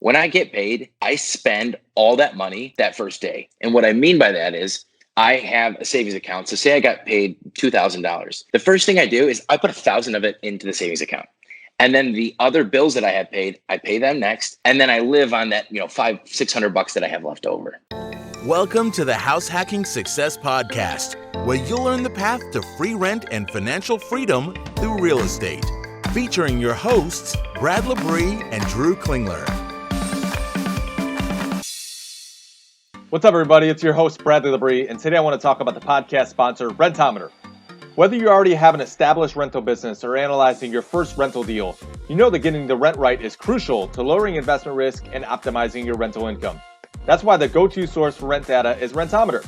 When I get paid, I spend all that money that first day. And what I mean by that is I have a savings account. So say I got paid $2,000. The first thing I do is I put 1,000 of it into the savings account. And then the other bills that I have paid, I pay them next. And then I live on that, $500-600 that I have left over. Welcome to the House Hacking Success Podcast, where you'll learn the path to free rent and financial freedom through real estate. Featuring your hosts, Brad Labrie and Drew Klingler. What's up, everybody? It's your host, Bradley Labrie, and today I want to talk about the podcast sponsor, Rentometer. Whether you already have an established rental business or analyzing your first rental deal, you know that getting the rent right is crucial to lowering investment risk and optimizing your rental income. That's why the go-to source for rent data is Rentometer.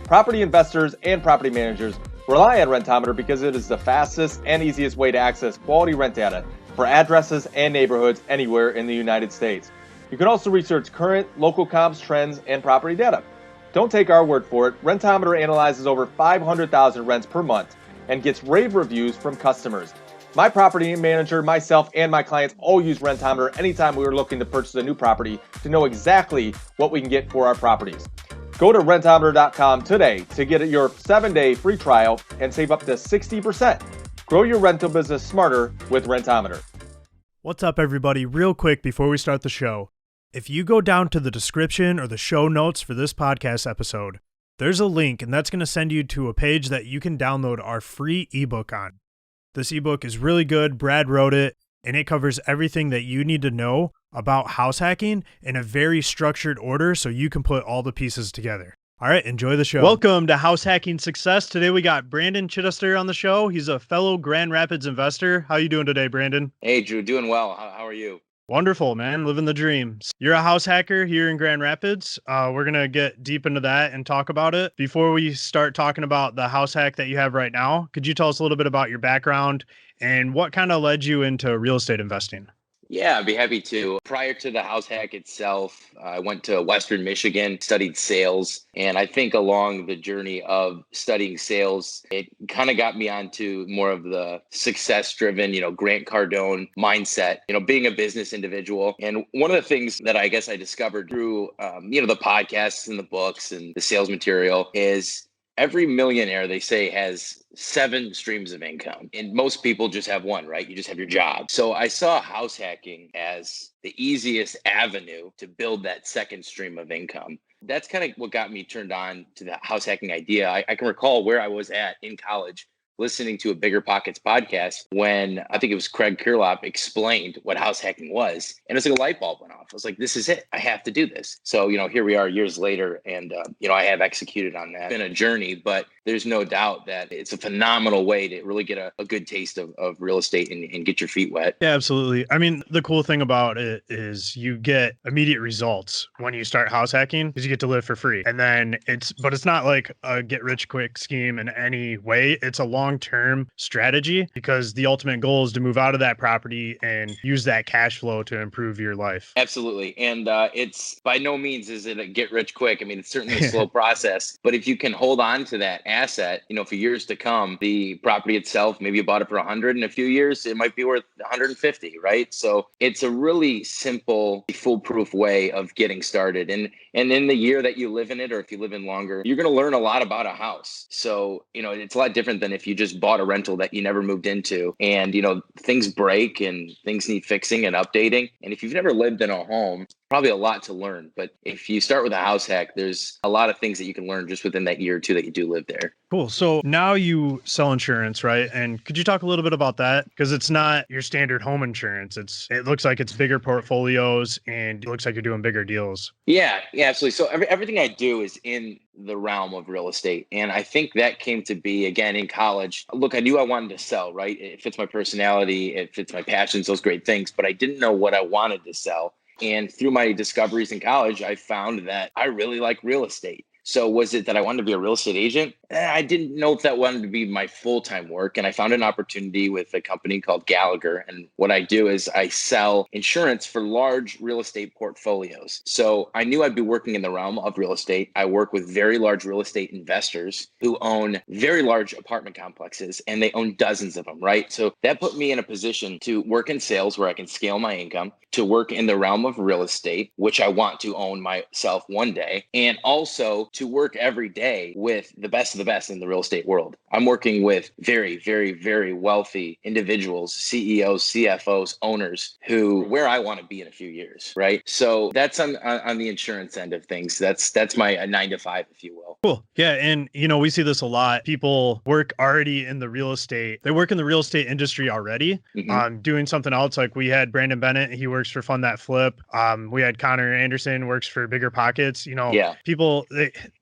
Property investors and property managers rely on Rentometer because it is the fastest and easiest way to access quality rent data for addresses and neighborhoods anywhere in the United States. You can also research current local comps, trends, and property data. Don't take our word for it. Rentometer analyzes over 500,000 rents per month and gets rave reviews from customers. My property manager, myself, and my clients all use Rentometer anytime we are looking to purchase a new property to know exactly what we can get for our properties. Go to rentometer.com today to get your 7-day free trial and save up to 60%. Grow your rental business smarter with Rentometer. What's up, everybody? Real quick before we start the show. If you go down to the description or the show notes for this podcast episode, there's a link, and that's going to send you to a page that you can download our free ebook on. This ebook is really good. Brad wrote it, and it covers everything that you need to know about house hacking in a very structured order so you can put all the pieces together. All right, enjoy the show. Welcome to House Hacking Success. Today we got Brandon Chidester on the show. He's a fellow Grand Rapids investor. How you doing today, Brandon? Hey, Drew, doing well. How are you? Wonderful, man. Living the dream. You're a house hacker here in Grand Rapids. We're going to get deep into that and talk about it. Before we start talking about the house hack that you have right now, could you tell us a little bit about your background and what kind of led you into real estate investing? Yeah, I'd be happy to. Prior to the house hack itself, I went to Western Michigan, studied sales. And I think along the journey of studying sales, it kind of got me onto more of the success-driven, Grant Cardone mindset, being a business individual. And one of the things that I guess I discovered through, the podcasts and the books and the sales material is every millionaire, they say, has 7 streams of income. And most people just have one, right? You just have your job. So I saw house hacking as the easiest avenue to build that second stream of income. That's kind of what got me turned on to the house hacking idea. I can recall where I was at in college listening to a Bigger Pockets podcast when I think it was Craig Kirlop explained what house hacking was. And it's like a light bulb went off. I was like, this is it. I have to do this. So, here we are years later. And, I have executed on that. It's been a journey, but there's no doubt that it's a phenomenal way to really get a good taste of real estate and get your feet wet. Yeah, absolutely. I mean, the cool thing about it is you get immediate results when you start house hacking because you get to live for free. And then it's not like a get rich quick scheme in any way. It's a long-term strategy because the ultimate goal is to move out of that property and use that cash flow to improve your life. Absolutely. And it's by no means is it a get rich quick. I mean, it's certainly a slow process, but if you can hold on to that asset, for years to come, the property itself, maybe you bought it for 100 in a few years, it might be worth 150, right? So it's a really simple, foolproof way of getting started. And in the year that you live in it, or if you live in longer, you're going to learn a lot about a house. So, it's a lot different than if you just bought a rental that you never moved into and, things break and things need fixing and updating. And if you've never lived in a home, probably a lot to learn. But if you start with a house hack, there's a lot of things that you can learn just within that year or two that you do live there. Cool. So now you sell insurance, right? And could you talk a little bit about that? Because it's not your standard home insurance. It looks like it's bigger portfolios and it looks like you're doing bigger deals. Yeah, absolutely. So everything I do is in the realm of real estate. And I think that came to be, again, in college. Look, I knew I wanted to sell, right? It fits my personality. It fits my passions, those great things. But I didn't know what I wanted to sell. And through my discoveries in college, I found that I really like real estate. So was it that I wanted to be a real estate agent? I didn't know if that wanted to be my full-time work. And I found an opportunity with a company called Gallagher. And what I do is I sell insurance for large real estate portfolios. So I knew I'd be working in the realm of real estate. I work with very large real estate investors who own very large apartment complexes, and they own dozens of them, right? So that put me in a position to work in sales where I can scale my income. to work in the realm of real estate, which I want to own myself one day, and also to work every day with the best of the best in the real estate world. I'm working with very, very, very wealthy individuals, CEOs, CFOs, owners who where I want to be in a few years, right? So that's on the insurance end of things. That's my 9 to 5, if you will. Cool. Yeah. And, we see this a lot. People work already in the real estate. They work in the real estate industry already, doing something else. Like we had Brandon Bennett, he works for Fund That Flip. We had Connor Anderson, works for Bigger Pockets. People,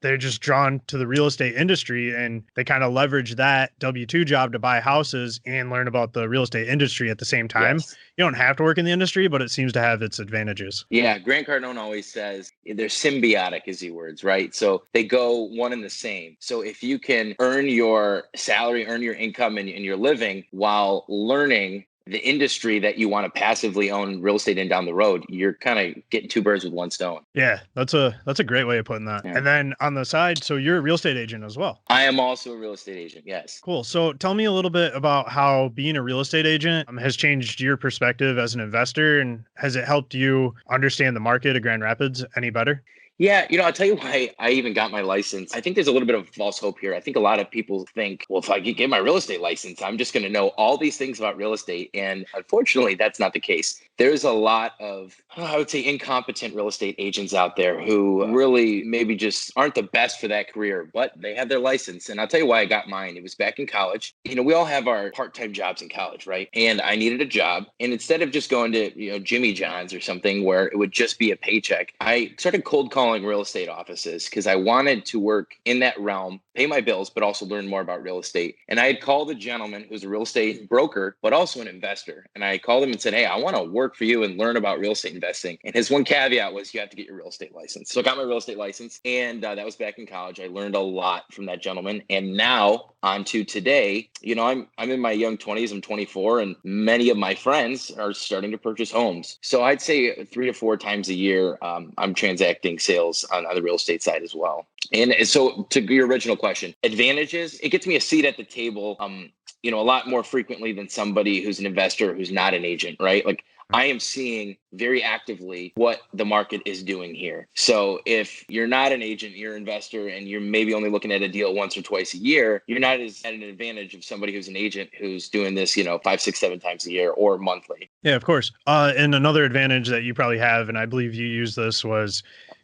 they're just drawn to the real estate industry and they kind of leverage that W-2 job to buy houses and learn about the real estate industry at the same time. Yes. You don't have to work in the industry, but it seems to have its advantages. Yeah. Grant Cardone always says they're symbiotic, is the words, right? So they go one and the same. So if you can earn your salary, earn your income and your living while learning the industry that you want to passively own real estate in down the road, you're kind of getting 2 birds with 1 stone. Yeah, that's a great way of putting that. Yeah. And then on the side, so you're a real estate agent as well. I am also a real estate agent. Yes. Cool. So tell me a little bit about how being a real estate agent has changed your perspective as an investor, and has it helped you understand the market of Grand Rapids any better? Yeah, I'll tell you why I even got my license. I think there's a little bit of false hope here. I think a lot of people think, well, if I get my real estate license, I'm just going to know all these things about real estate. And unfortunately, that's not the case. There's a lot of, I would say, incompetent real estate agents out there who really maybe just aren't the best for that career, but they have their license. And I'll tell you why I got mine. It was back in college. We all have our part-time jobs in college, right? And I needed a job. And instead of just going to, Jimmy John's or something where it would just be a paycheck, I started cold calling real estate offices because I wanted to work in that realm, pay my bills, but also learn more about real estate. And I had called a gentleman who's a real estate broker, but also an investor. And I called him and said, hey, I want to work for you and learn about real estate investing. And his one caveat was you have to get your real estate license. So I got my real estate license, and that was back in college. I learned a lot from that gentleman. And now on to today, I'm in my young 20s, I'm 24, and many of my friends are starting to purchase homes. So I'd say 3 to 4 times a year, I'm transacting sales on the real estate side as well. And so to your original question, advantages, it gets me a seat at the table, a lot more frequently than somebody who's an investor who's not an agent, right? Like I am seeing very actively what the market is doing here. So if you're not an agent, you're an investor, and you're maybe only looking at a deal once or twice a year, you're not as at an advantage of somebody who's an agent who's doing this, 5, 6, 7 times a year or monthly. Yeah, of course. And another advantage that you probably have, and I believe you use this, was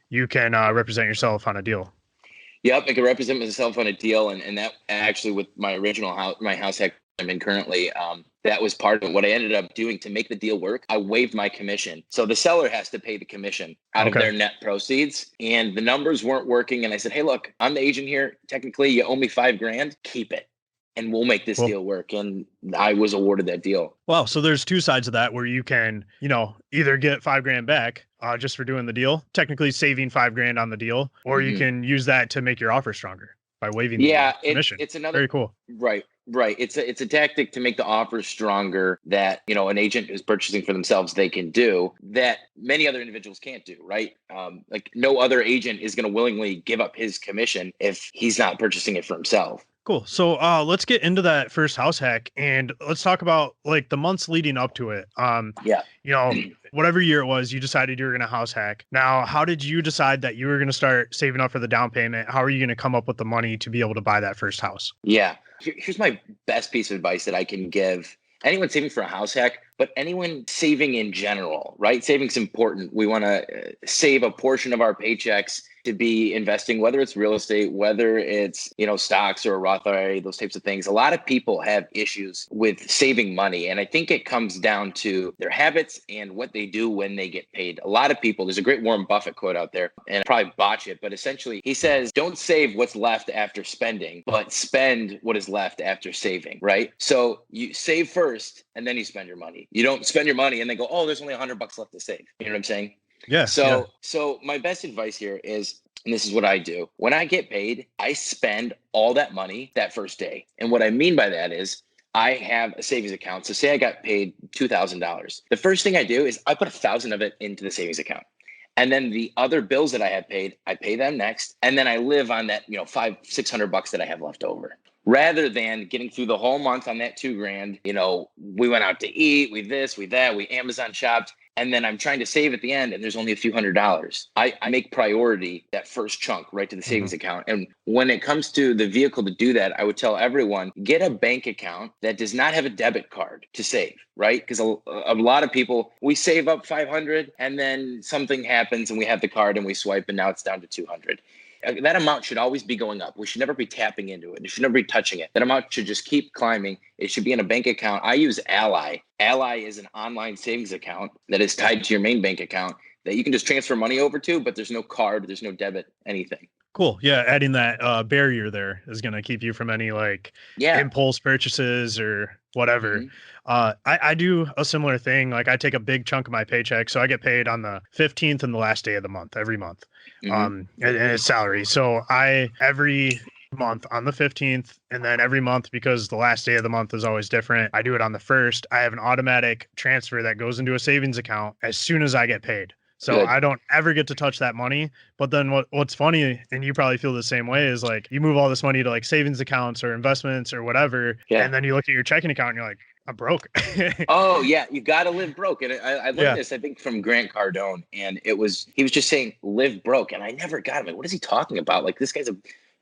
you can represent yourself on a deal. Yep, I can represent myself on a deal, and that actually with my original house, my house hack I'm in currently, that was part of what I ended up doing to make the deal work. I waived my commission. So the seller has to pay the commission out of their net proceeds, and the numbers weren't working. And I said, hey, look, I'm the agent here. Technically, you owe me $5,000. Keep it, and we'll make this deal work. And I was awarded that deal. Wow. So there's 2 sides of that where you can, either get $5,000 back just for doing the deal, technically saving $5,000 on the deal, or you can use that to make your offer stronger by waiving the commission. It's another very cool. Right. It's a tactic to make the offer stronger that, an agent who's purchasing for themselves, they can do that many other individuals can't do, right? Like no other agent is going to willingly give up his commission if he's not purchasing it for himself. Cool. So let's get into that first house hack, and let's talk about like the months leading up to it. Whatever year it was, you decided you were going to house hack. Now, how did you decide that you were going to start saving up for the down payment? How are you going to come up with the money to be able to buy that first house? Yeah. Here's my best piece of advice that I can give anyone saving for a house hack, but anyone saving in general, right? Saving's important. We want to save a portion of our paychecks to be investing, whether it's real estate, whether it's, stocks or a Roth IRA, those types of things. A lot of people have issues with saving money. And I think it comes down to their habits and what they do when they get paid. A lot of people, there's a great Warren Buffett quote out there, and I probably botch it, but essentially he says, don't save what's left after spending, but spend what is left after saving, right? So you save first and then you spend your money. You don't spend your money and then go, oh, there's only $100 left to save. You know what I'm saying? Yeah. So my best advice here is, and this is what I do, when I get paid, I spend all that money that first day. And what I mean by that is I have a savings account. So say I got paid $2,000. The first thing I do is I put 1,000 of it into the savings account. And then the other bills that I had paid, I pay them next. And then I live on that, $500-600 that I have left over. Rather than getting through the whole month on that $2,000, we went out to eat, we this, we that, we Amazon shopped. and then I'm trying to save at the end and there's only a few $100s. I make priority that first chunk right to the savings account. And when it comes to the vehicle to do that, I would tell everyone, get a bank account that does not have a debit card to save, right? Because a lot of people, we save up 500 and then something happens and we have the card and we swipe and now it's down to 200. That amount should always be going up. We should never be tapping into it. We should never be touching it. That amount should just keep climbing. It should be in a bank account. I use Ally. Ally is an online savings account that is tied to your main bank account that you can just transfer money over to, but there's no card, there's no debit, anything. Cool. Yeah. Adding that barrier there is going to keep you from any impulse purchases or whatever. I do a similar thing. Like I take a big chunk of my paycheck. So I get paid on the 15th and the last day of the month, every month. And it's salary. So every month on the 15th, and then every month, because the last day of the month is always different, I do it on the 1st. I have an automatic transfer that goes into a savings account as soon as I get paid. So good. I don't ever get to touch that money. But then what's funny, and you probably feel the same way, is like you move all this money to like savings accounts or investments or whatever. Yeah. And then you look at your checking account and you're like, I'm broke. Oh yeah. You got to live broke. And I learned this, I think, from Grant Cardone. And he was just saying, live broke. And I never got him. Like, what is he talking about? Like, this guy's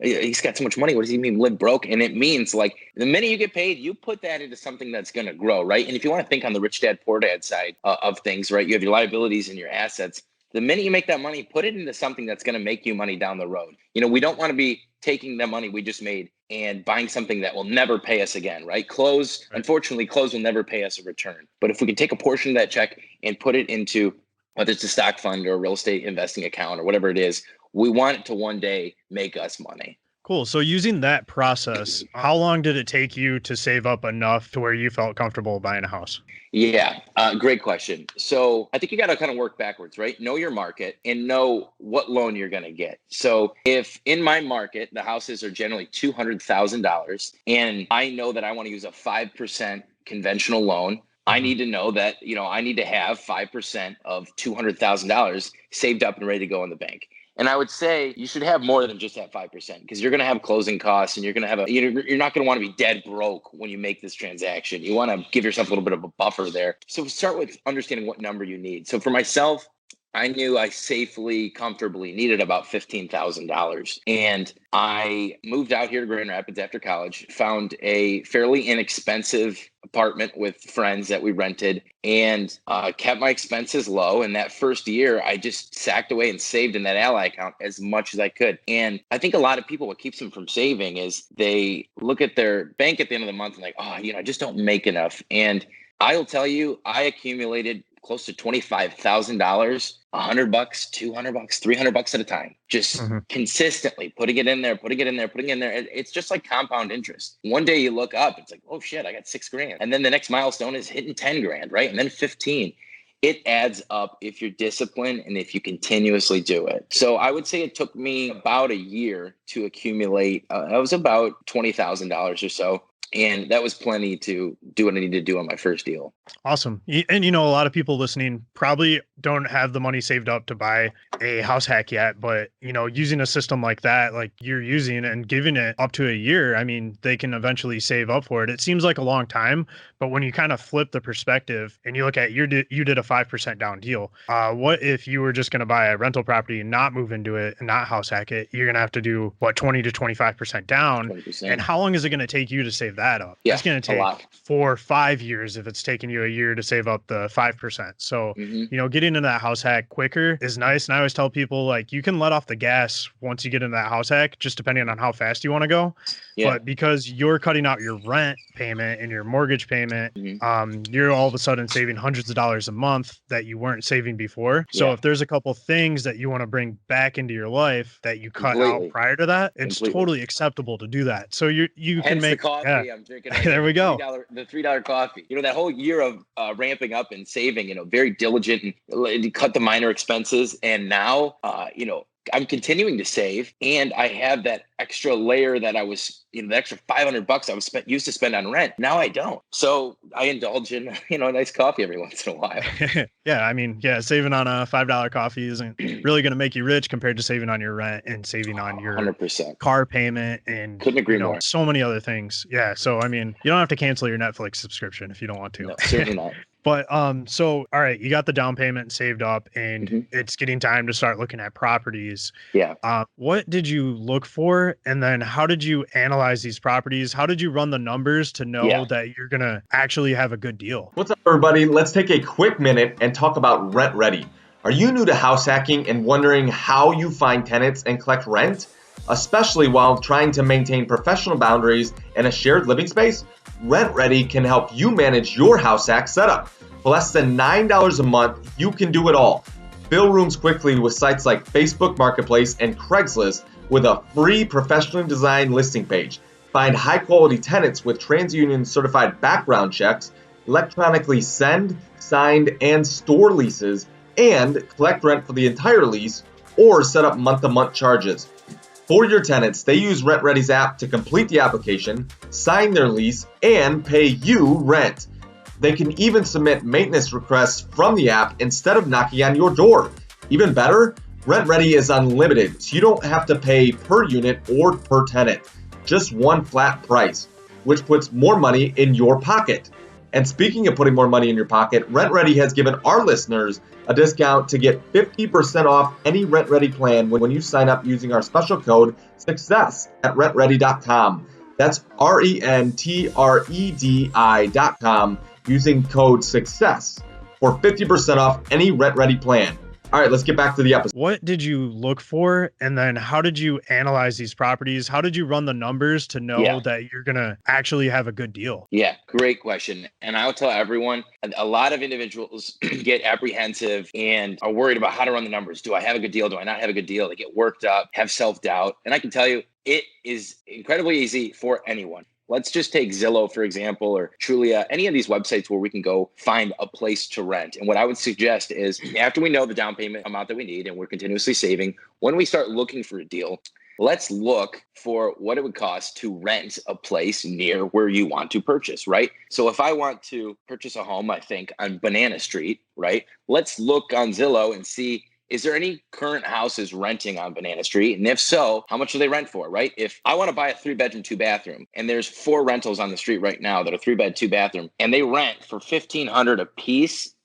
he's got so much money. What does he mean live broke? And it means like the minute you get paid, you put that into something that's going to grow. Right. And if you want to think on the rich dad, poor dad side of things, right, you have your liabilities and your assets. The minute you make that money, put it into something that's going to make you money down the road. You know, we don't want to be taking the money we just made and buying something that will never pay us again, right? Unfortunately, clothes will never pay us a return. But if we can take a portion of that check and put it into, whether it's a stock fund or a real estate investing account or whatever it is, we want it to one day make us money. Cool. So using that process, how long did it take you to save up enough to where you felt comfortable buying a house? Yeah, great question. So I think you got to kind of work backwards, right? Know your market and know what loan you're going to get. So if in my market, the houses are generally $200,000 and I know that I want to use a 5% conventional loan, I need to know that, I need to have 5% of $200,000 saved up and ready to go in the bank. And I would say you should have more than just that 5% because you're going to have closing costs and you're going to have you're not going to want to be dead broke when you make this transaction. You want to give yourself a little bit of a buffer there. So start with understanding what number you need. So for myself, I knew I safely, comfortably needed about $15,000. And I moved out here to Grand Rapids after college, found a fairly inexpensive apartment with friends that we rented and kept my expenses low. And that first year, I just sacked away and saved in that Ally account as much as I could. And I think a lot of people, what keeps them from saving is they look at their bank at the end of the month and like, I just don't make enough. And I'll tell you, I accumulated close to $25,000, $100, $200, $300 at a time, just consistently putting it in there. It's just like compound interest. One day you look up, it's like, oh shit, I got $6,000. And then the next milestone is hitting 10 grand, right? And then 15. It adds up if you're disciplined and if you continuously do it. So I would say it took me about a year to accumulate. That was about $20,000 or so. And that was plenty to do what I needed to do on my first deal. Awesome. And, a lot of people listening probably don't have the money saved up to buy a house hack yet. But, using a system like that, like you're using and giving it up to a year, I mean, they can eventually save up for it. It seems like a long time. But when you kind of flip the perspective and you look at you did a 5% down deal. What if you were just going to buy a rental property and not move into it and not house hack it? You're going to have to do 20 to 25% down. 20%. And how long is it going to take you to save that up? Yeah, it's going to take 4 or 5 years if it's taking you a year to save up the 5%. So, getting into that house hack quicker is nice. And I always tell people, like, you can let off the gas once you get into that house hack, just depending on how fast you want to go. Yeah. But because you're cutting out your rent payment and your mortgage payment, you're all of a sudden saving hundreds of dollars a month that you weren't saving before. So if there's a couple things that you want to bring back into your life that you cut out prior to that, it's totally acceptable to do that. So you can make the coffee I'm drinking. There we go. The $3 coffee. That whole year of ramping up and saving, very diligent and cut the minor expenses. And now, I'm continuing to save, and I have that extra layer that I was, the extra $500 I was used to spend on rent. Now I don't. So I indulge in, a nice coffee every once in a while. Saving on a $5 coffee isn't really going to make you rich compared to saving on your rent and saving on your 100% car payment and couldn't agree more. So many other things. Yeah. So, you don't have to cancel your Netflix subscription if you don't want to. No, certainly not. But so all right, you got the down payment saved up and Mhm. it's getting time to start looking at properties. Yeah. What did you look for? And then how did you analyze these properties? How did you run the numbers to know Yeah. that you're gonna actually have a good deal? What's up, everybody? Let's take a quick minute and talk about Rent Ready. Are you new to house hacking and wondering how you find tenants and collect rent, especially while trying to maintain professional boundaries and a shared living space? Rent Ready can help you manage your house hack setup. For less than $9 a month, you can do it all. Fill rooms quickly with sites like Facebook Marketplace and Craigslist with a free professionally designed listing page. Find high-quality tenants with TransUnion certified background checks, electronically send, signed, and store leases, and collect rent for the entire lease or set up month-to-month charges. For your tenants, they use Rent Ready's app to complete the application, sign their lease, and pay you rent. They can even submit maintenance requests from the app instead of knocking on your door. Even better, Rent Ready is unlimited, so you don't have to pay per unit or per tenant. Just one flat price, which puts more money in your pocket. And speaking of putting more money in your pocket, Rent Ready has given our listeners a discount to get 50% off any Rent Ready plan when you sign up using our special code SUCCESS at rentredi.com. That's RENTREDI.com using code SUCCESS for 50% off any Rent Ready plan. All right, let's get back to the episode. What did you look for? And then how did you analyze these properties? How did you run the numbers to know Yeah. that you're going to actually have a good deal? Yeah, great question. And I'll tell everyone, a lot of individuals get apprehensive and are worried about how to run the numbers. Do I have a good deal? Do I not have a good deal? They get worked up, have self-doubt. And I can tell you, it is incredibly easy for anyone. Let's just take Zillow, for example, or Trulia, any of these websites where we can go find a place to rent. And what I would suggest is after we know the down payment amount that we need and we're continuously saving, when we start looking for a deal, let's look for what it would cost to rent a place near where you want to purchase, right? So if I want to purchase a home, I think on Banana Street, right? Let's look on Zillow and see, is there any current houses renting on Banana Street? And if so, how much do they rent for, right? If I want to buy a 3-bedroom, 2-bathroom, and there's 4 rentals on the street right now that are 3-bed, 2-bathroom, and they rent for $1,500 a piece,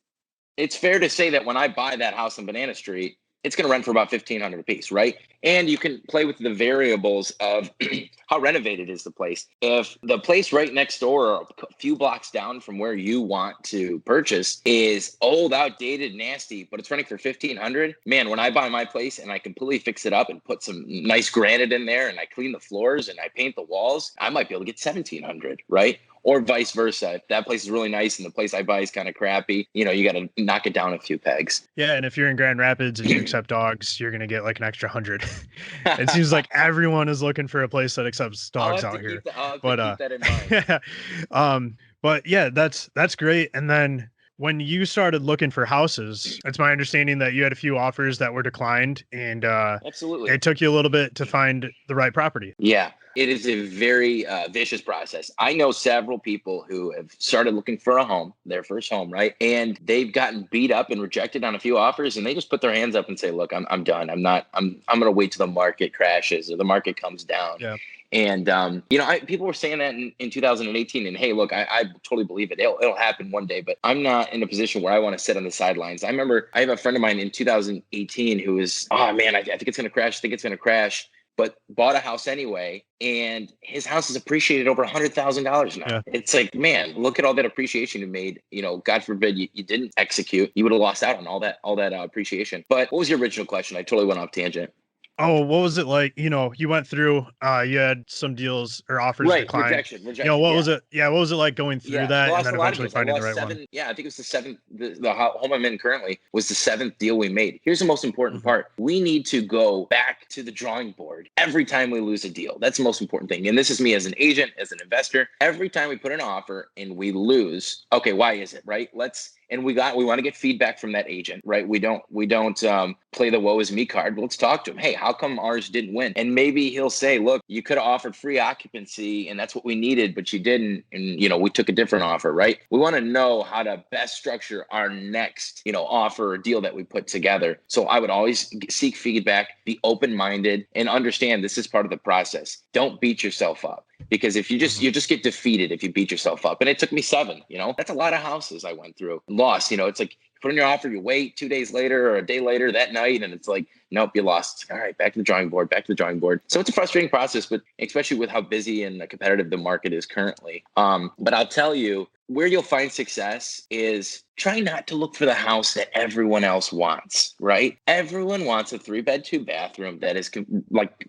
it's fair to say that when I buy that house on Banana Street, it's going to rent for about $1,500 a piece, right? And you can play with the variables of how renovated is the place. If the place right next door or a few blocks down from where you want to purchase is old, outdated, nasty, but it's renting for $1,500, man, when I buy my place and I completely fix it up and put some nice granite in there and I clean the floors and I paint the walls, I might be able to get $1,700, right? Or vice versa. If that place is really nice and the place I buy is kind of crappy, you got to knock it down a few pegs. Yeah, and if you're in Grand Rapids and you accept dogs, you're going to get like an extra 100. It seems like everyone is looking for a place that accepts dogs out here. I'll have to keep that in mind. But yeah, that's great. And then when you started looking for houses, it's my understanding that you had a few offers that were declined, and Absolutely. it took you a little bit to find the right property. Yeah, it is a very vicious process. I know several people who have started looking for a home, their first home, right? And they've gotten beat up and rejected on a few offers, and they just put their hands up and say, "Look, I'm done. I'm going to wait till the market crashes or the market comes down." Yeah. And, people were saying that in 2018, and hey, look, I totally believe it. It'll happen one day, but I'm not in a position where I want to sit on the sidelines. I remember I have a friend of mine in 2018 who was, oh man, I think it's going to crash. I think it's going to crash, but bought a house anyway. And his house is appreciated over $100,000 now. Yeah. It's like, man, look at all that appreciation you made. God forbid you didn't execute. You would have lost out on all that appreciation. But what was your original question? I totally went off tangent. Oh, what was it like? You went through, you had some deals or offers declined. Rejection. What was it? Yeah. What was it like going through that and then eventually finding the right one? Yeah. I think it was the 7th, the home I'm in currently was the 7th deal we made. Here's the most important part. We need to go back to the drawing board every time we lose a deal. That's the most important thing. And this is me as an agent, as an investor. Every time we put an offer and we lose, okay, why is it, right? And we want to get feedback from that agent, right? We don't play the woe is me card. Let's talk to him. Hey, how come ours didn't win? And maybe he'll say, look, you could have offered free occupancy and that's what we needed, but you didn't. And, we took a different offer, right? We want to know how to best structure our next, offer or deal that we put together. So I would always seek feedback, be open-minded, and understand this is part of the process. Don't beat yourself up. because if you just get defeated if you beat yourself up. And it took me 7, that's a lot of houses I went through, lost. It's like you put in your offer, you wait 2 days later or a day later that night, and it's like, nope, you lost. All right, back to the drawing board. So it's a frustrating process, but especially with how busy and competitive the market is currently. But I'll tell you, where you'll find success is try not to look for the house that everyone else wants, right? Everyone wants a 3-bed, 2-bathroom that is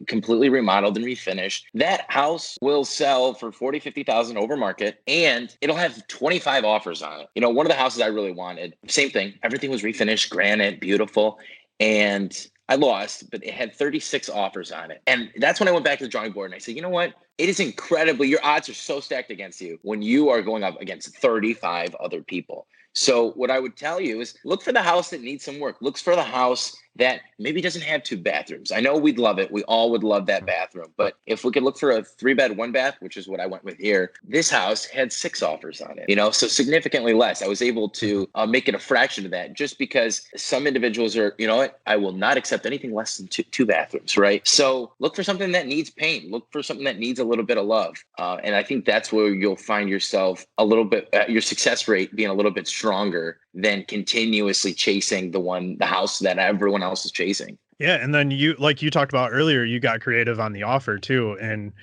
completely remodeled and refinished. That house will sell for $40,000, $50,000 over market, and it'll have 25 offers on it. One of the houses I really wanted, same thing. Everything was refinished, granite, beautiful. And I lost, but it had 36 offers on it. And that's when I went back to the drawing board and I said, you know what? It is incredibly, your odds are so stacked against you when you are going up against 35 other people. So what I would tell you is look for the house that needs some work. Look for the house that maybe doesn't have 2 bathrooms. I know we'd love it. We all would love that bathroom. But if we could look for a 3-bed, 1-bath, which is what I went with here, this house had 6 offers on it, so significantly less. I was able to make it a fraction of that just because some individuals are, I will not accept anything less than two bathrooms, right? So look for something that needs paint. Look for something that needs a little bit of love. And I think that's where you'll find yourself a little bit, your success rate being a little bit stronger than continuously chasing the house that everyone else is chasing. Yeah. And then you talked about earlier, you got creative on the offer too, and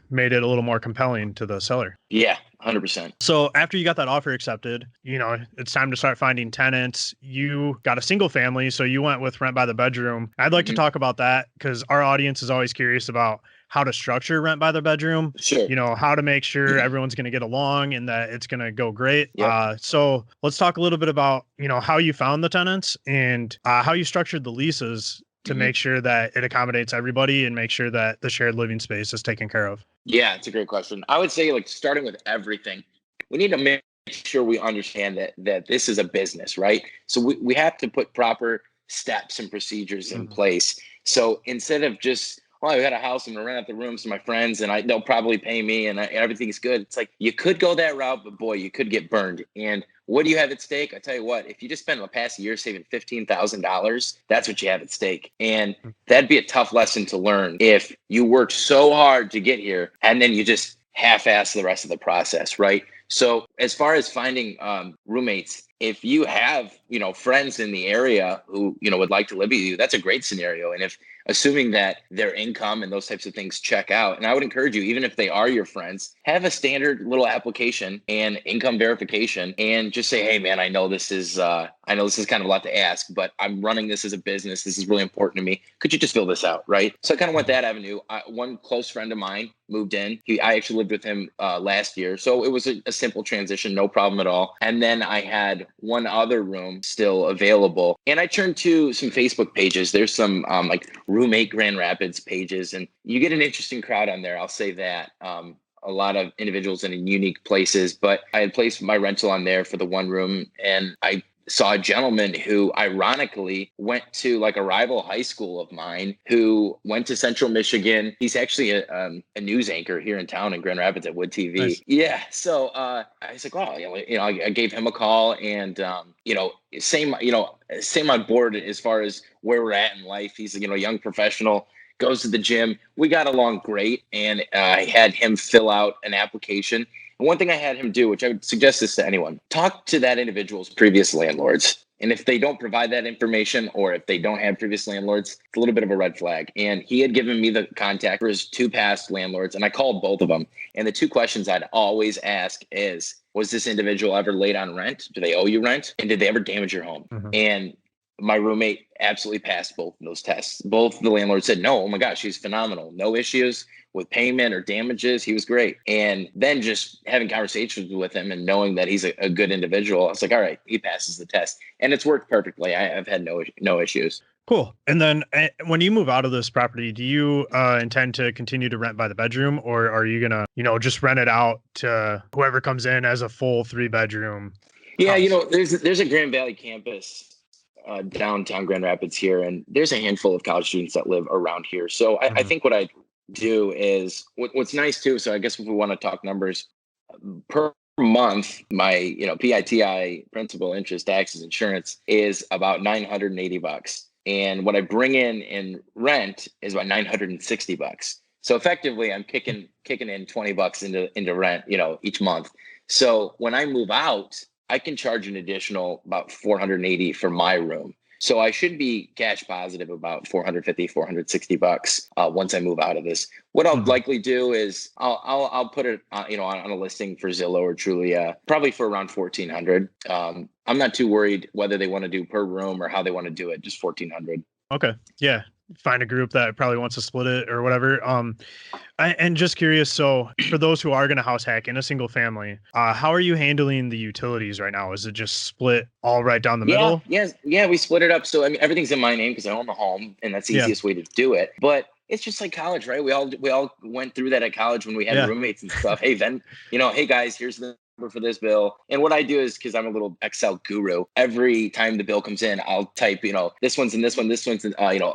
made it a little more compelling to the seller. Yeah, 100%. So after you got that offer accepted, it's time to start finding tenants. You got a single family, so you went with rent by the bedroom. I'd like to talk about that because our audience is always curious about how to structure rent by the bedroom. Sure. How to make sure everyone's going to get along and that it's going to go great. Yep. So let's talk a little bit about, how you found the tenants and how you structured the leases to make sure that it accommodates everybody and make sure that the shared living space is taken care of. Yeah, it's a great question. I would say starting with everything, we need to make sure we understand that this is a business, right? So we have to put proper steps and procedures in place. So instead of just, I got a house, I'm going to rent out the rooms to my friends and they'll probably pay me and everything's good. It's like, you could go that route, but boy, you could get burned. And what do you have at stake? I tell you what, if you just spend the past year saving $15,000, that's what you have at stake. And that'd be a tough lesson to learn if you worked so hard to get here and then you just half-ass the rest of the process, right? So as far as finding roommates, if you have, friends in the area who, would like to live with you, that's a great scenario. And if assuming that their income and those types of things check out, and I would encourage you, even if they are your friends, have a standard little application and income verification and just say, hey man, I know this is kind of a lot to ask, but I'm running this as a business. This is really important to me. Could you just fill this out? Right. So I kind of went that avenue. One close friend of mine moved in. I actually lived with him last year. So it was a simple transition, no problem at all. And then I had one other room still available. And I turned to some Facebook pages. There's some roommate Grand Rapids pages, and you get an interesting crowd on there. I'll say that. A lot of individuals in unique places, but I had placed my rental on there for the one room, and I saw a gentleman who ironically went to a rival high school of mine who went to Central Michigan. He's actually a news anchor here in town in Grand Rapids at Wood TV. Nice. Yeah. So I was like, wow, I gave him a call and, same on board as far as where we're at in life. He's a young professional, goes to the gym. We got along great. And I had him fill out an application. And one thing I had him do, which I would suggest this to anyone, talk to that individual's previous landlords. And if they don't provide that information or if they don't have previous landlords, it's a little bit of a red flag. And he had given me the contact for his 2 past landlords, and I called both of them. And the 2 questions I'd always ask is, was this individual ever late on rent? Do they owe you rent? And did they ever damage your home? And my roommate absolutely passed both of those tests. Both the landlords said, no, oh my gosh, he's phenomenal. No issues with payment or damages. He was great. And then just having conversations with him and knowing that he's a good individual, I was like, all right, he passes the test. And it's worked perfectly. I've had no issues. Cool. And then when you move out of this property, do you intend to continue to rent by the bedroom, or are you going to, just rent it out to whoever comes in as a full 3-bedroom? Yeah. There's a Grand Valley campus downtown Grand Rapids here, and there's a handful of college students that live around here. So I think what I do is what's nice too. So I guess if we want to talk numbers per month, my, PITI, principal, interest, taxes, insurance is about $980. And what I bring in rent is about $960. So effectively, I'm kicking in $20 into rent, each month. So when I move out, I can charge an additional about $480 for my room. So I should be cash positive about $450, $460 once I move out of this. What I'll likely do is I'll put it on a listing for Zillow or Trulia, probably for around $1,400. I'm not too worried whether they want to do per room or how they want to do it. Just $1,400. Okay. Yeah. Find a group that probably wants to split it or whatever. And just curious, so for those who are going to house hack in a single family, how are you handling the utilities right now? Is it just split all right down the middle? Yeah, we split it up. So I mean, everything's in my name because I own the home, and that's the easiest way to do it. But it's just like college, right? We all went through that at college when we had roommates and stuff. Hey, hey guys, here's the number for this bill. And what I do is, because I'm a little Excel guru, every time the bill comes in, I'll type, this one's in this one,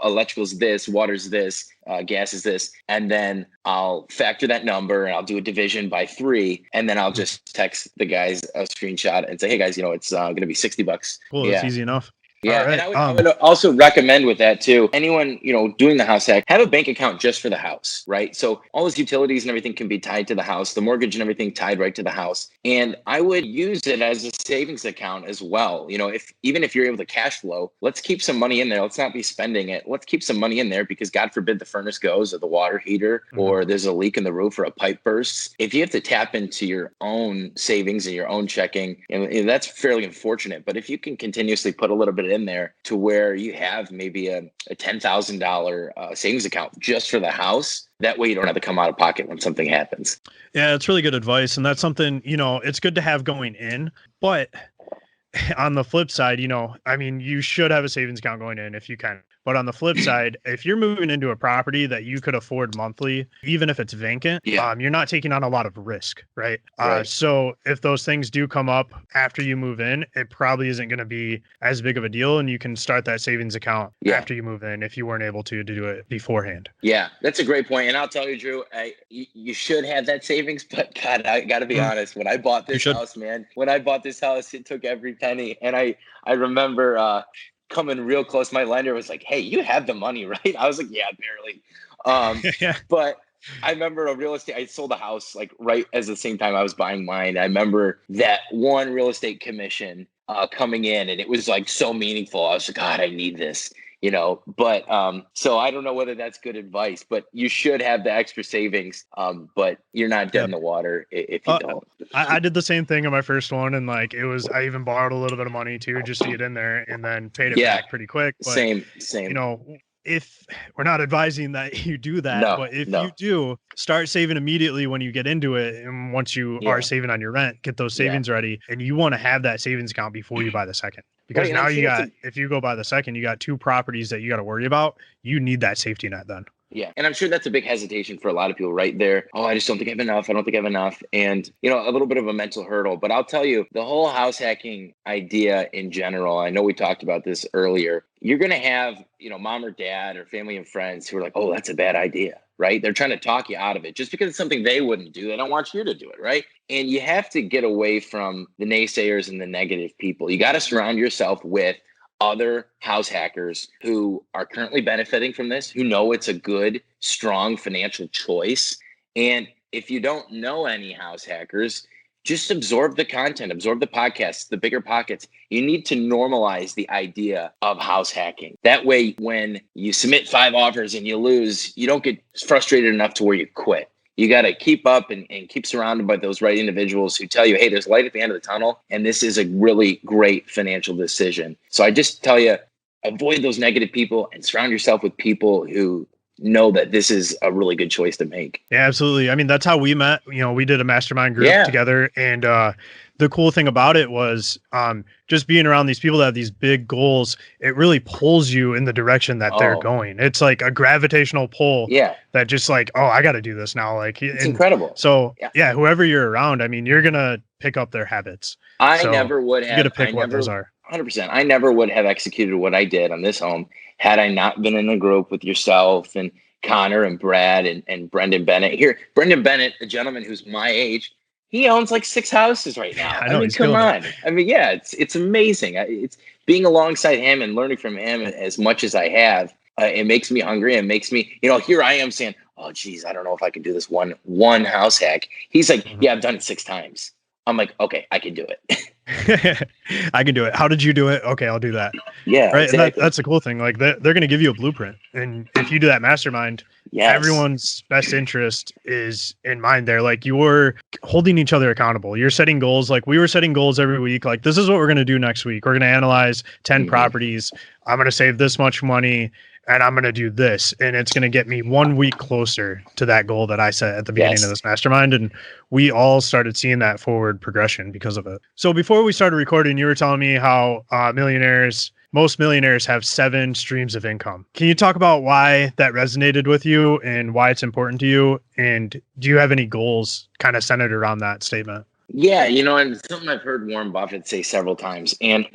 electrical's this, water's this, gas is this. And then I'll factor that number and I'll do a division by 3. And then I'll just text the guys a screenshot and say, hey guys, it's going to be $60. Cool. That's easy enough. Yeah, right. And I would also recommend with that too, anyone, doing the house hack, have a bank account just for the house, right? So all those utilities and everything can be tied to the house, the mortgage and everything tied right to the house. And I would use it as a savings account as well. Even if you're able to cash flow, let's keep some money in there. Let's not be spending it. Let's keep some money in there because God forbid the furnace goes or the water heater or there's a leak in the roof or a pipe bursts. If you have to tap into your own savings and your own checking, and that's fairly unfortunate. But if you can continuously put a little bit in there to where you have maybe a $10,000 savings account just for the house, that way you don't have to come out of pocket when something happens. Yeah, it's really good advice. And that's something, it's good to have going in. But on the flip side, you should have a savings account going in if you can. But on the flip side, if you're moving into a property that you could afford monthly, even if it's vacant, you're not taking on a lot of risk, right? So if those things do come up after you move in, it probably isn't going to be as big of a deal. And you can start that savings account after you move in if you weren't able to do it beforehand. Yeah, that's a great point. And I'll tell you, Drew, you should have that savings. But God, I got to be honest. When I bought this house, it took every penny. And I remember coming real close. My lender was like, hey, you have the money, right? I was like, yeah, barely. But I remember I sold a house like right as the same time I was buying mine. I remember that one real estate commission coming in, and it was like so meaningful. I was like, God, I need this. But so I don't know whether that's good advice, but you should have the extra savings. But you're not dead in the water if you don't. I did the same thing on my first one, and I even borrowed a little bit of money too, just to get in there, and then paid it back pretty quick. But, same. If we're not advising that you do that, but if you do, start saving immediately when you get into it. And once you are saving on your rent, get those savings ready. And you want to have that savings account before you buy the second. Because now if you go buy the second, you got 2 properties that you got to worry about. You need that safety net then. Yeah. And I'm sure that's a big hesitation for a lot of people right there. Oh, I just don't think I have enough. I don't think I have enough. And, a little bit of a mental hurdle. But I'll tell you, the whole house hacking idea in general, I know we talked about this earlier. You're going to have, mom or dad or family and friends who are like, oh, that's a bad idea, right? They're trying to talk you out of it just because it's something they wouldn't do. They don't want you to do it, right? And you have to get away from the naysayers and the negative people. You got to surround yourself with other house hackers who are currently benefiting from this, who know it's a good, strong financial choice. And if you don't know any house hackers, just absorb the content, absorb the podcasts, the bigger pockets. You need to normalize the idea of house hacking. That way, when you submit 5 offers and you lose, you don't get frustrated enough to where you quit. You got to keep up and keep surrounded by those right individuals who tell you, hey, there's light at the end of the tunnel, and this is a really great financial decision. So I just tell you, avoid those negative people and surround yourself with people who know that this is a really good choice to make. Yeah, absolutely. I mean, that's how we met. We did a mastermind group together, and the cool thing about it was just being around these people that have these big goals. It really pulls you in the direction that they're going. It's like a gravitational pull that just like, oh, I got to do this now. It's incredible. So whoever you're around, I mean, you're going to pick up their habits. I never would have. You got to pick what those are. 100%. I never would have executed what I did on this home had I not been in a group with yourself and Connor and Brad and Brendan Bennett. Here, Brendan Bennett, a gentleman who's my age, he owns like 6 houses right now. I mean, come on. I mean, it's amazing. It's being alongside him and learning from him as much as I have. It makes me hungry. It makes me, here I am saying, oh, geez, I don't know if I can do this one house hack. He's like, yeah, I've done it 6 times. I'm like, okay, I can do it. I can do it. How did you do it? Okay, I'll do that. Yeah, Right. exactly. And that's the cool thing. Like they're going to give you a blueprint. And if you do that mastermind, Yes. everyone's best interest is in mind there. Like you're holding each other accountable. You're setting goals. Like we were setting goals every week. Like this is what we're going to do next week. We're going to analyze 10 properties. I'm going to save this much money and I'm going to do this. And it's going to get me 1 week closer to that goal that I set at the beginning of this mastermind. And we all started seeing that forward progression because of it. So before we started recording, you were telling me how most millionaires have 7 streams of income. Can you talk about why that resonated with you and why it's important to you? And do you have any goals kind of centered around that statement? Yeah, and it's something I've heard Warren Buffett say several times. And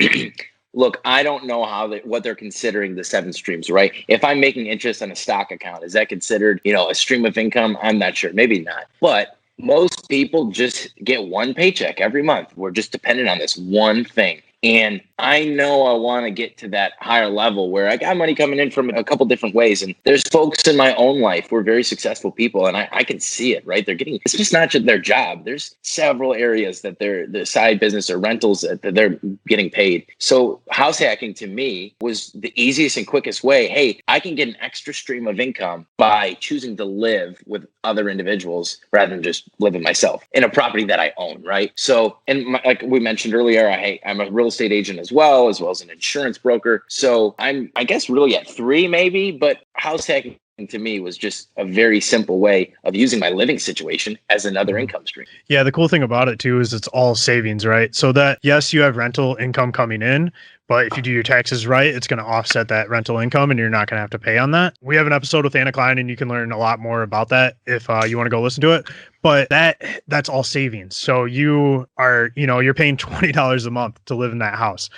look, I don't know what they're considering the 7 streams, right? If I'm making interest on a stock account, is that considered, a stream of income? I'm not sure. Maybe not. But most people just get one paycheck every month. We're just dependent on this one thing. And I know I want to get to that higher level where I got money coming in from a couple different ways. And there's folks in my own life who are very successful people. And I can see it, right? It's just not just their job. There's several areas that their side business or rentals that they're getting paid. So house hacking to me was the easiest and quickest way. Hey, I can get an extra stream of income by choosing to live with other individuals rather than just living myself in a property that I own, right? So, like we mentioned earlier, I'm a real estate agent as well as an insurance broker. So I'm, I guess, really at 3 maybe, but house hacking to me was just a very simple way of using my living situation as another income stream. Yeah, the cool thing about it too is it's all savings, right? So that, yes, you have rental income coming in, but if you do your taxes right, it's going to offset that rental income and you're not going to have to pay on that. We have an episode with Anna Klein and you can learn a lot more about that if you want to go listen to it. But that's all savings. So you are, you're paying $20 a month to live in that house.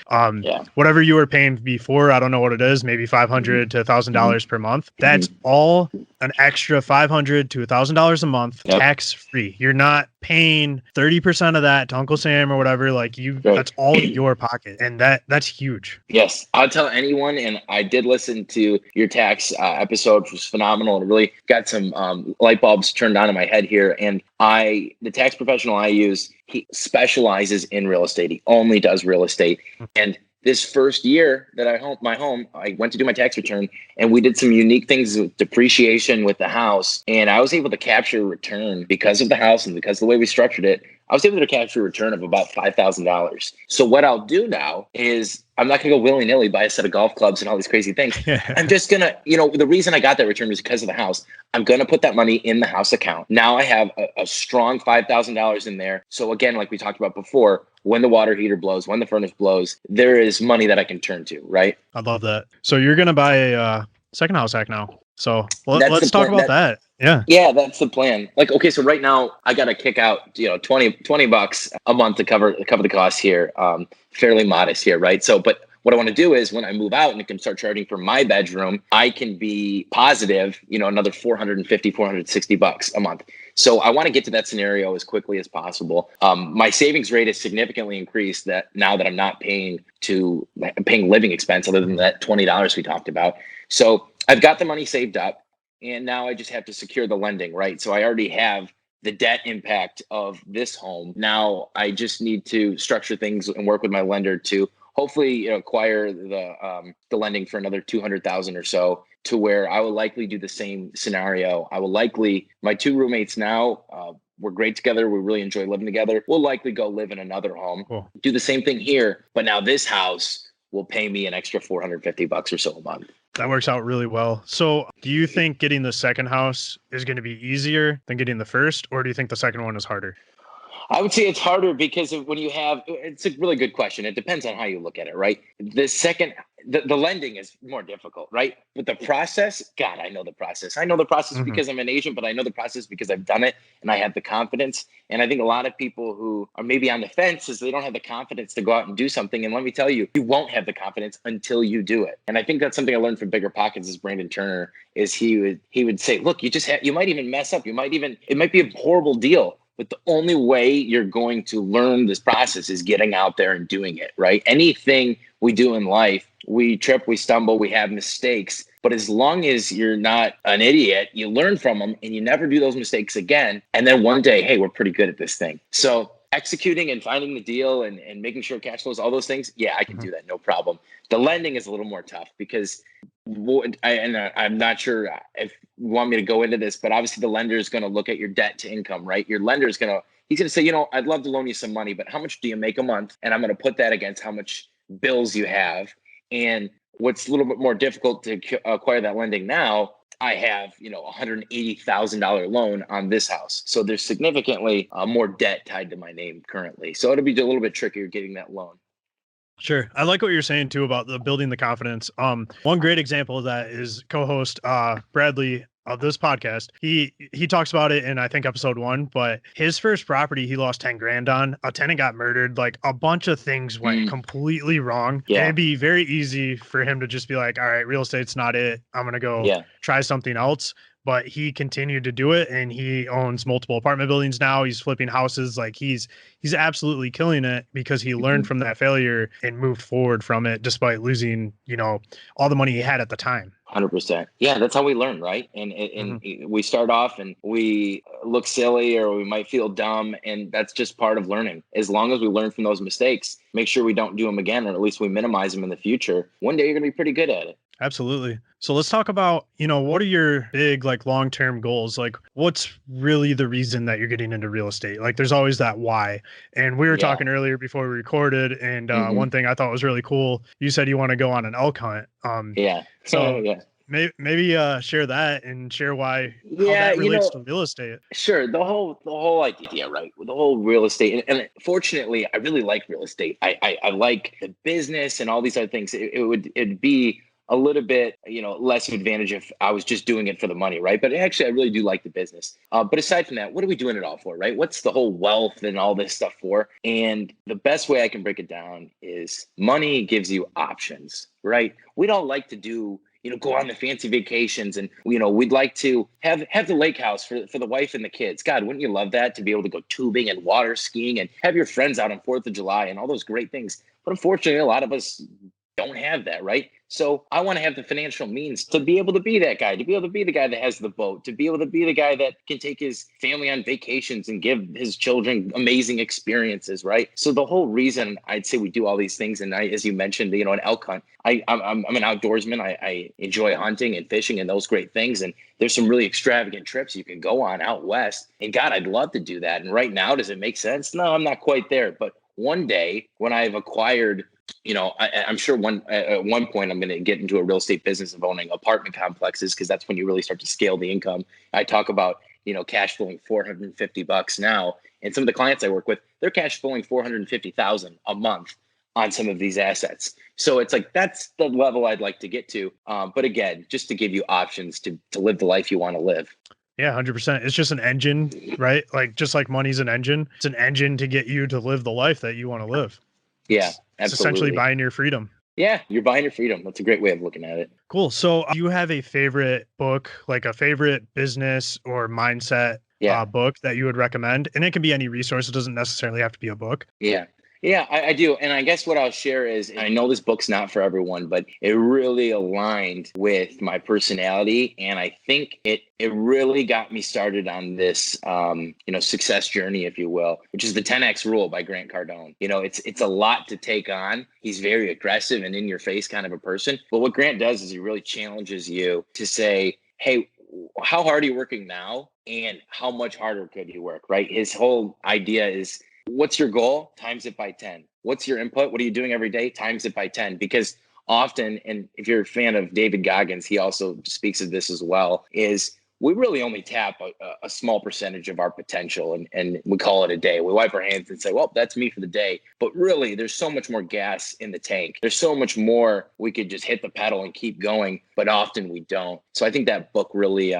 Whatever you were paying before, I don't know what it is, maybe $500 to $1,000 per month. That's all an extra $500 to $1,000 a month, tax free. You're not paying 30% of that to Uncle Sam or whatever. That's all in your pocket. And that's huge. Yes. I'll tell anyone. And I did listen to your tax episode, which was phenomenal. And really got some light bulbs turned on in my head here. And the tax professional I use, he specializes in real estate. He only does real estate. And this first year that I went to do my tax return and we did some unique things with depreciation with the house. And I was able to capture a return because of the house and because of the way we structured it. I was able to capture a return of about $5,000. So what I'll do now is I'm not going to go willy-nilly buy a set of golf clubs and all these crazy things. I'm just going to, the reason I got that return was because of the house. I'm going to put that money in the house account. Now I have a strong $5,000 in there. So again, like we talked about before, when the water heater blows, when the furnace blows, there is money that I can turn to, right? I love that. So you're going to buy a second house hack now. So let's talk about that. Yeah, that's the plan. Okay, so right now I got to kick out, $20 a month to cover the costs here. Fairly modest here, right? So, but what I want to do is when I move out and I can start charging for my bedroom, I can be positive, another $450, $460 a month. So I want to get to that scenario as quickly as possible. My savings rate has significantly increased that now that I'm not paying living expense other than that $20 we talked about. So I've got the money saved up and now I just have to secure the lending, right? So I already have the debt impact of this home. Now I just need to structure things and work with my lender to hopefully acquire the lending for another $200,000 or so, to where I will likely do the same scenario. My 2 roommates now, we're great together. We really enjoy living together. We'll likely go live in another home, do the same thing here. But now this house will pay me an extra $450 or so a month. That works out really well. So do you think getting the second house is going to be easier than getting the first, or do you think the second one is harder? I would say it's harder because it's a really good question. It depends on how you look at it, right? The lending is more difficult, right? But the process, God, I know the process. I know the process because I'm an agent, but I know the process because I've done it and I have the confidence. And I think a lot of people who are maybe on the fence is they don't have the confidence to go out and do something. And let me tell you, you won't have the confidence until you do it. And I think that's something I learned from Bigger Pockets is Brandon Turner, is he would say, look, you might even mess up. It might be a horrible deal. But the only way you're going to learn this process is getting out there and doing it, right? Anything we do in life, we trip, we stumble, we have mistakes. But as long as you're not an idiot, you learn from them and you never do those mistakes again. And then one day, hey, we're pretty good at this thing. So executing and finding the deal and making sure cash flows, all those things, yeah, I can do that, no problem. The lending is a little more tough because I'm not sure if you want me to go into this, but obviously the lender is going to look at your debt to income, right? Your lender is he's going to say, I'd love to loan you some money, but how much do you make a month? And I'm going to put that against how much bills you have. And what's a little bit more difficult to acquire that lending now, I have, $180,000 loan on this house. So there's significantly more debt tied to my name currently. So it'll be a little bit trickier getting that loan. Sure. I like what you're saying too about the building the confidence. One great example of that is co-host Bradley of this podcast. He talks about it in, I think, episode 1, but his first property, he lost 10 grand on. A tenant got murdered. Like, a bunch of things went completely wrong. Yeah. And it'd be very easy for him to just be like, all right, real estate's not it. I'm going to go try something else. But he continued to do it, and he owns multiple apartment buildings now. He's flipping houses. Like, he's absolutely killing it because he learned from that failure and moved forward from it despite losing, all the money he had at the time. 100%. Yeah, that's how we learn, right? And we start off and we look silly or we might feel dumb, and that's just part of learning. As long as we learn from those mistakes, make sure we don't do them again, or at least we minimize them in the future. One day you're going to be pretty good at it. Absolutely. So let's talk about, what are your big, long-term goals? Like, what's really the reason that you're getting into real estate? Like, there's always that why. And we were talking earlier before we recorded, and one thing I thought was really cool, you said you want to go on an elk hunt. So maybe share that and share why how that relates to real estate. Sure. The whole idea, right? The whole real estate. And fortunately, I really like real estate. I like the business and all these other things. It'd be a little bit, less of an advantage if I was just doing it for the money, right? But actually, I really do like the business. But aside from that, what are we doing it all for, right? What's the whole wealth and all this stuff for? And the best way I can break it down is money gives you options, right? We'd all like to do, go on the fancy vacations, and, we'd like to have the lake house for the wife and the kids. God, wouldn't you love that, to be able to go tubing and water skiing and have your friends out on 4th of July and all those great things? But unfortunately, a lot of us don't have that, right? So I want to have the financial means to be able to be that guy, to be able to be the guy that has the boat, to be able to be the guy that can take his family on vacations and give his children amazing experiences, right? So the whole reason I'd say we do all these things, and as you mentioned, an elk hunt, I'm an outdoorsman. I enjoy hunting and fishing and those great things. And there's some really extravagant trips you can go on out west. And God, I'd love to do that. And right now, does it make sense? No, I'm not quite there. But one day when I've acquired, I'm sure at one point I'm going to get into a real estate business of owning apartment complexes, because that's when you really start to scale the income. I talk about, cash flowing $450 now. And some of the clients I work with, they're cash flowing $450,000 a month on some of these assets. So it's like, that's the level I'd like to get to. But again, just to give you options to live the life you want to live. Yeah, 100%. It's just an engine, right? Like, just like money's an engine. It's an engine to get you to live the life that you want to live. Yeah, absolutely. It's essentially buying your freedom. Yeah, you're buying your freedom. That's a great way of looking at it. Cool. So do you have a favorite book, like a favorite business or mindset book that you would recommend? And it can be any resource. It doesn't necessarily have to be a book. Yeah, I do. And I guess what I'll share is, I know this book's not for everyone, but it really aligned with my personality. And I think it really got me started on this, success journey, if you will, which is the 10X rule by Grant Cardone. It's a lot to take on. He's very aggressive and in your face kind of a person. But what Grant does is he really challenges you to say, hey, how hard are you working now? And how much harder could you work, right? His whole idea is, what's your goal? Times it by 10. What's your input? What are you doing every day? Times it by 10. Because often, and if you're a fan of David Goggins, he also speaks of this as well, is we really only tap a small percentage of our potential, and we call it a day. We wipe our hands and say, well, that's me for the day. But really, there's so much more gas in the tank. There's so much more we could just hit the pedal and keep going, but often we don't. So I think that book really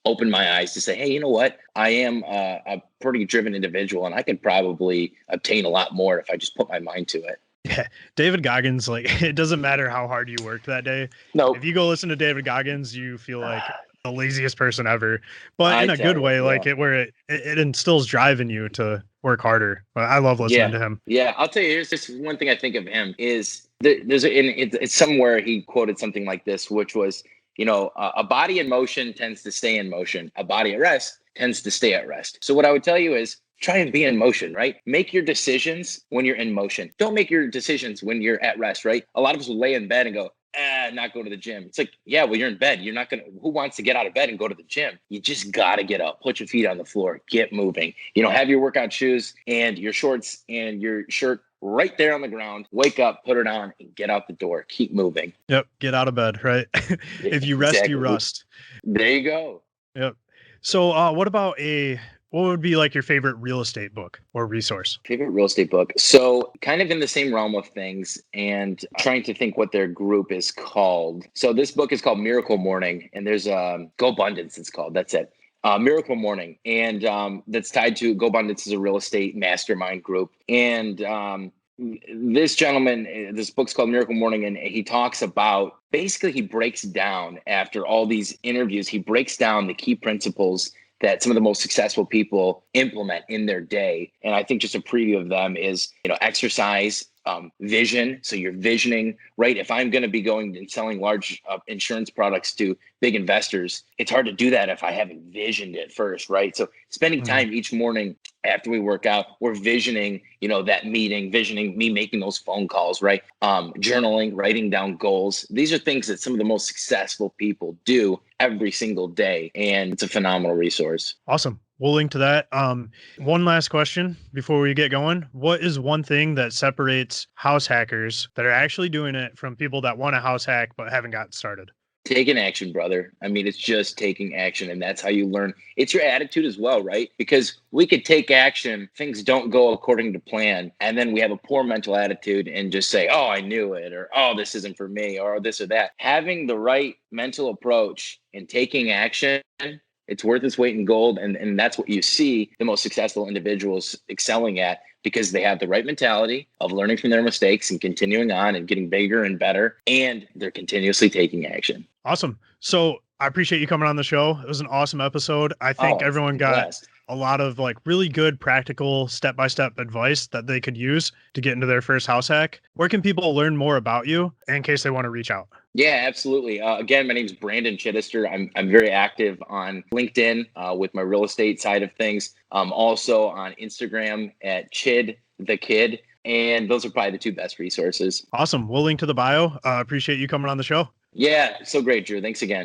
opened my eyes to say, hey, you know what? I am a pretty driven individual, and I could probably obtain a lot more if I just put my mind to it. Yeah. David Goggins, it doesn't matter how hard you worked that day. No. If you go listen to David Goggins, you feel like the laziest person ever, but in a good way, where it instills drive in you to work harder. I love listening to him. Yeah. I'll tell you, here's just one thing I think of him is it's somewhere he quoted something like this, which was, a body in motion tends to stay in motion. A body at rest tends to stay at rest. So what I would tell you is try and be in motion, right? Make your decisions when you're in motion. Don't make your decisions when you're at rest, right? A lot of us will lay in bed and go, not go to the gym. It's like, yeah, well, you're in bed. You're not who wants to get out of bed and go to the gym? You just got to get up, put your feet on the floor, get moving, have your workout shoes and your shorts and your shirt right there on the ground, wake up, put it on and get out the door. Keep moving. Yep. Get out of bed, right? If you rest, Exactly. you rust. There you go. Yep. So what would be like your favorite real estate book or resource? Favorite real estate book. So kind of in the same realm of things and trying to think what their group is called. So this book is called Miracle Morning and there's Go Abundance it's called. That's it. Miracle Morning. And that's tied to Go Abundance is a real estate mastermind group. And this gentleman, this book's called Miracle Morning, and he talks about, basically he breaks down after all these interviews, he breaks down the key principles that some of the most successful people implement in their day. And I think just a preview of them is, exercise, vision. So you're visioning, right? If I'm going to be going and selling large insurance products to big investors, it's hard to do that if I haven't visioned it first, right? So spending time each morning after we work out, we're visioning, that meeting, visioning me making those phone calls, right? Journaling, writing down goals. These are things that some of the most successful people do every single day. And it's a phenomenal resource. Awesome. We'll link to that. One last question before we get going. What is one thing that separates house hackers that are actually doing it from people that want a house hack but haven't got started? Taking action, brother. I mean, it's just taking action, and that's how you learn. It's your attitude as well, right? Because we could take action, things don't go according to plan, and then we have a poor mental attitude and just say, oh, I knew it, or oh, this isn't for me, or this or that. Having the right mental approach and taking action, it's worth its weight in gold, and that's what you see the most successful individuals excelling at, because they have the right mentality of learning from their mistakes and continuing on and getting bigger and better, and they're continuously taking action. Awesome. So I appreciate you coming on the show. It was an awesome episode. I think everyone got a lot of really good practical step-by-step advice that they could use to get into their first house hack. Where can people learn more about you in case they want to reach out? Yeah, absolutely. Again, my name is Brandon Chidester. I'm very active on LinkedIn with my real estate side of things. Also on Instagram at Chid the Kid. And those are probably the two best resources. Awesome. We'll link to the bio. Appreciate you coming on the show. Yeah, so great, Drew. Thanks again.